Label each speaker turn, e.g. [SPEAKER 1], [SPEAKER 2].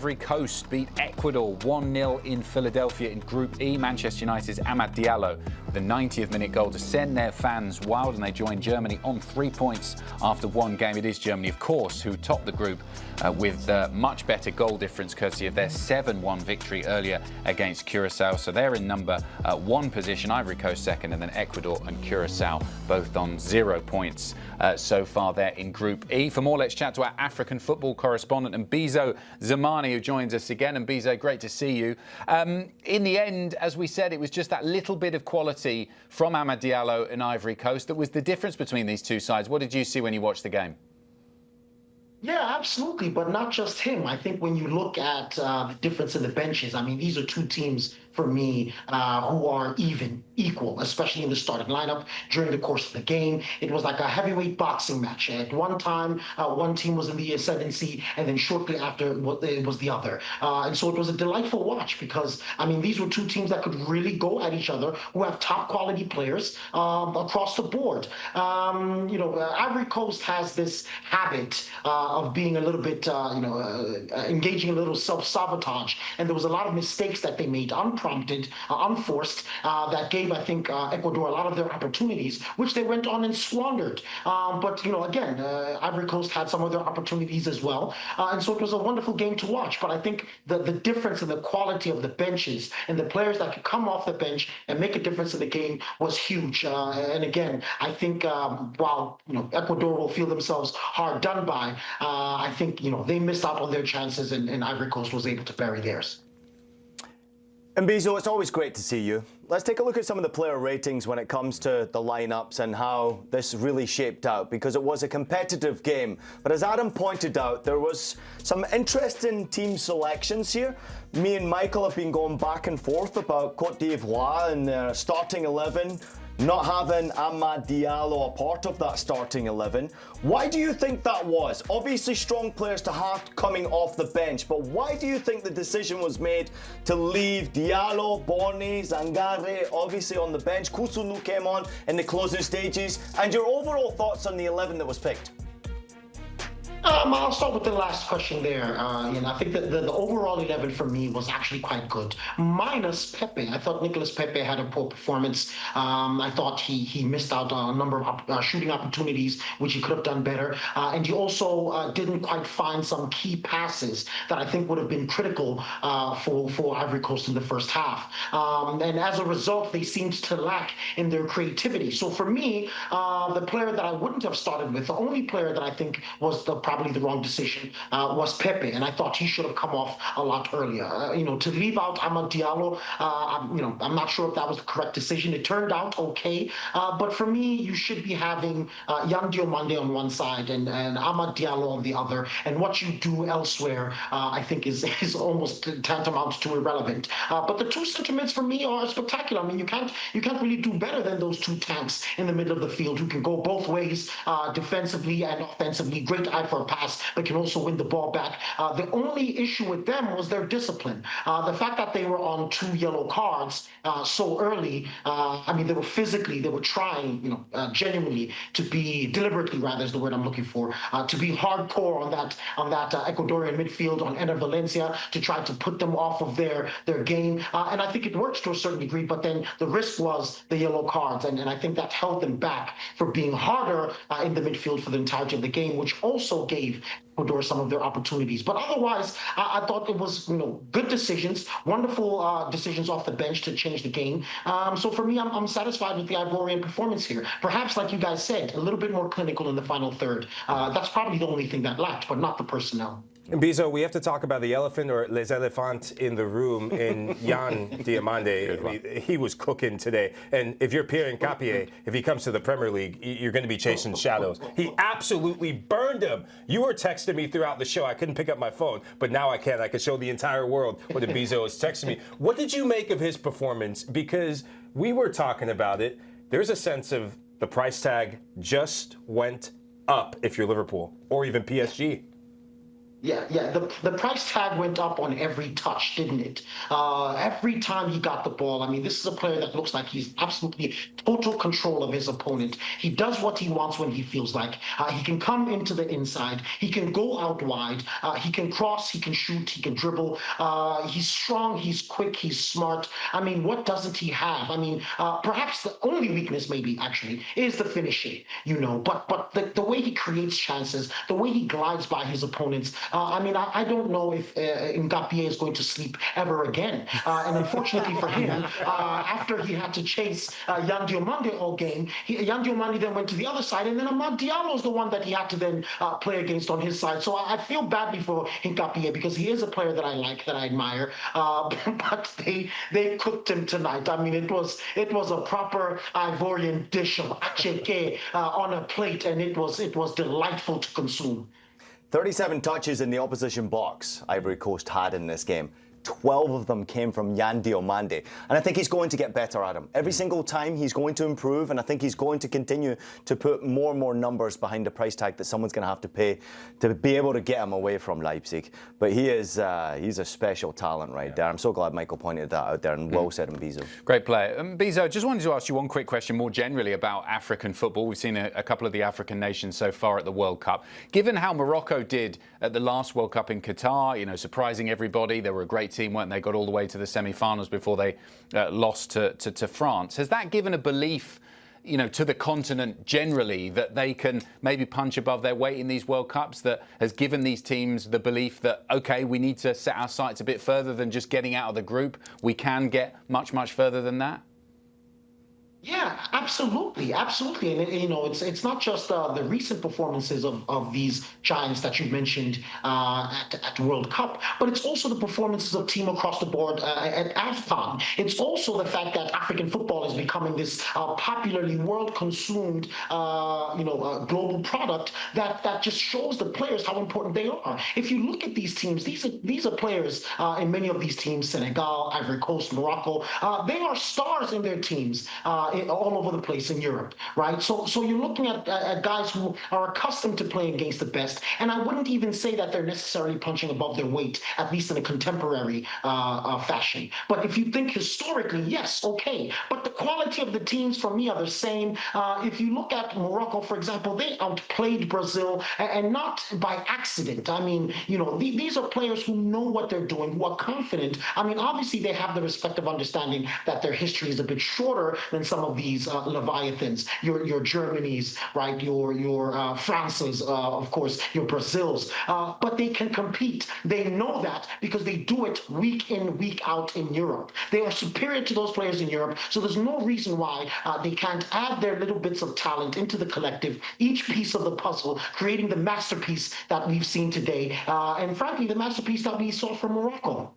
[SPEAKER 1] Ivory Coast beat Ecuador 1-0 in Philadelphia in Group E. Manchester United's Amad Diallo with the 90th minute goal to send their fans wild, and they joined Germany on 3 points after one game. It is Germany, of course, who topped the group with much better goal difference courtesy of their 7-1 victory earlier against Curacao. So they're in number 1 position, Ivory Coast second, and then Ecuador and Curacao both on 0 points so far there in Group E. For more, let's chat to our African football correspondent, Mbizo Mzamane, who joins us again. And Mbizo, great to see you. In the end, as we said, it was just that little bit of quality from Amad Diallo and Ivory Coast that was the difference between these two sides. What did you see when you watched the game?
[SPEAKER 2] Yeah, absolutely, but not just him. I think when you look at the difference in the benches, I mean, these are two teams, for me, who are equal, especially in the starting lineup during the course of the game. It was like a heavyweight boxing match. At one time, one team was in the ascendancy, and then shortly after, it was the other. And so it was a delightful watch because, I mean, these were two teams that could really go at each other, who have top quality players across the board. Ivory Coast has this habit of being a little bit, engaging in a little self-sabotage. And there was a lot of mistakes that they made, unprompted, unforced, that gave, I think, Ecuador a lot of their opportunities, which they went on and squandered. But again, Ivory Coast had some of their opportunities as well. And so it was a wonderful game to watch. But I think the difference in the quality of the benches and the players that could come off the bench and make a difference in the game was huge. And again, I think while Ecuador will feel themselves hard done by, I think they missed out on their chances, and Ivory Coast was able to bury theirs.
[SPEAKER 3] Mbizo, it's always great to see you. Let's take a look at some of the player ratings when it comes to the lineups and how this really shaped out, because it was a competitive game. But as Adam pointed out, there was some interesting team selections here. Me and Michael have been going back and forth about Côte d'Ivoire and their starting 11. Not having Amad Diallo a part of that starting 11. Why do you think that was? Obviously strong players to have coming off the bench, but why do you think the decision was made to leave Diallo, Borni, Zangare obviously on the bench? Kusunu came on in the closing stages, and your overall thoughts on the 11 that was picked?
[SPEAKER 2] I'll start with the last question there. I think that the overall 11 for me was actually quite good, minus Pepe. I thought Nicolas Pepe had a poor performance. I thought he missed out on a number of shooting opportunities, which he could have done better. And he also didn't quite find some key passes that I think would have been critical for Ivory Coast in the first half. And as a result, they seemed to lack in their creativity. So for me, the player that I wouldn't have started with, the only player that I think was probably the wrong decision was Pepe, and I thought he should have come off a lot earlier. To leave out Amad Diallo, I'm not sure if that was the correct decision. It turned out okay, but for me, you should be having Diomande on one side and Amad Diallo on the other, and what you do elsewhere, I think is almost tantamount to irrelevant. But the two sentiments for me are spectacular. I mean, you can't really do better than those two tanks in the middle of the field who can go both ways, defensively and offensively. Great eye for a pass, but can also win the ball back. The only issue with them was their discipline. The fact that they were on 2 yellow cards so early, I mean, they were trying, genuinely to be, deliberately rather is the word I'm looking for, to be hardcore on that Ecuadorian midfield, on Ener Valencia, to try to put them off of their game. And I think it works to a certain degree, but then the risk was the yellow cards, and I think that held them back for being harder in the midfield for the entirety of the game, which also gave Ecuador some of their opportunities. But otherwise, I thought it was, good decisions, wonderful decisions off the bench to change the game. So for me, I'm satisfied with the Ivorian performance here. Perhaps, like you guys said, a little bit more clinical in the final third. That's probably the only thing that lacked, but not the personnel.
[SPEAKER 4] Mbizo, we have to talk about the elephant or les elephants in the room in Yan Diomande. He was cooking today. And if you're Pierre Nkapie, if he comes to the Premier League, you're going to be chasing shadows. He absolutely burned him. You were texting me throughout the show. I couldn't pick up my phone, but now I can. I can show the entire world what Mbizo is texting me. What did you make of his performance? Because we were talking about it. There's a sense of the price tag just went up if you're Liverpool or even PSG.
[SPEAKER 2] Yeah. The price tag went up on every touch, didn't it? Every time he got the ball. I mean, this is a player that looks like he's absolutely total control of his opponent. He does what he wants when he feels like. He can come into the inside. He can go out wide. He can cross. He can shoot. He can dribble. He's strong. He's quick. He's smart. I mean, what doesn't he have? I mean, perhaps the only weakness, maybe actually, is the finishing. But the way he creates chances, the way he glides by his opponents. I mean, I don't know if Ngapié is going to sleep ever again. And unfortunately for him, after he had to chase Yan Diomande all game, Yan Diomande then went to the other side, and then Amad Diallo is the one that he had to then play against on his side. So I feel badly for Ngapié because he is a player that I like, that I admire. But they cooked him tonight. I mean, it was a proper Ivorian dish of acheke on a plate, and it was delightful to consume.
[SPEAKER 3] 37 touches in the opposition box Ivory Coast had in this game. 12 of them came from Yan Diomande. And I think he's going to get better at him. Every single time he's going to improve, and I think he's going to continue to put more and more numbers behind the price tag that someone's going to have to pay to be able to get him away from Leipzig. But he's a special talent right there. I'm so glad Michael pointed that out there, and well said, Mbizo.
[SPEAKER 1] Great player. Mbizo, just wanted to ask you one quick question more generally about African football. We've seen a couple of the African nations so far at the World Cup. Given how Morocco did at the last World Cup in Qatar, surprising everybody, they were a great team, weren't they? Got all the way to the semi-finals before they lost to France. Has that given a belief, to the continent generally that they can maybe punch above their weight in these World Cups, that has given these teams the belief that, okay, we need to set our sights a bit further than just getting out of the group. We can get much, much further than that?
[SPEAKER 2] Yeah, absolutely. And it's not just the recent performances of these giants that you mentioned at World Cup, but it's also the performances of team across the board at AFCON. It's also the fact that African football is becoming this popularly world-consumed, global product that just shows the players how important they are. If you look at these teams, these are players in many of these teams: Senegal, Ivory Coast, Morocco. They are stars in their teams. All over the place in Europe, right? So you're looking at guys who are accustomed to playing against the best, and I wouldn't even say that they're necessarily punching above their weight, at least in a contemporary fashion. But if you think historically, yes, okay. But the quality of the teams for me are the same. If you look at Morocco, for example, they outplayed Brazil, and not by accident. I mean, these are players who know what they're doing, who are confident. I mean, obviously they have the respective understanding that their history is a bit shorter than some of these leviathans, your Germanys, right? Your Frances, of course, your Brazils, but they can compete. They know that because they do it week in, week out in Europe. They are superior to those players in Europe, so there's no reason why they can't add their little bits of talent into the collective, each piece of the puzzle, creating the masterpiece that we've seen today, and frankly, the masterpiece that we saw from Morocco.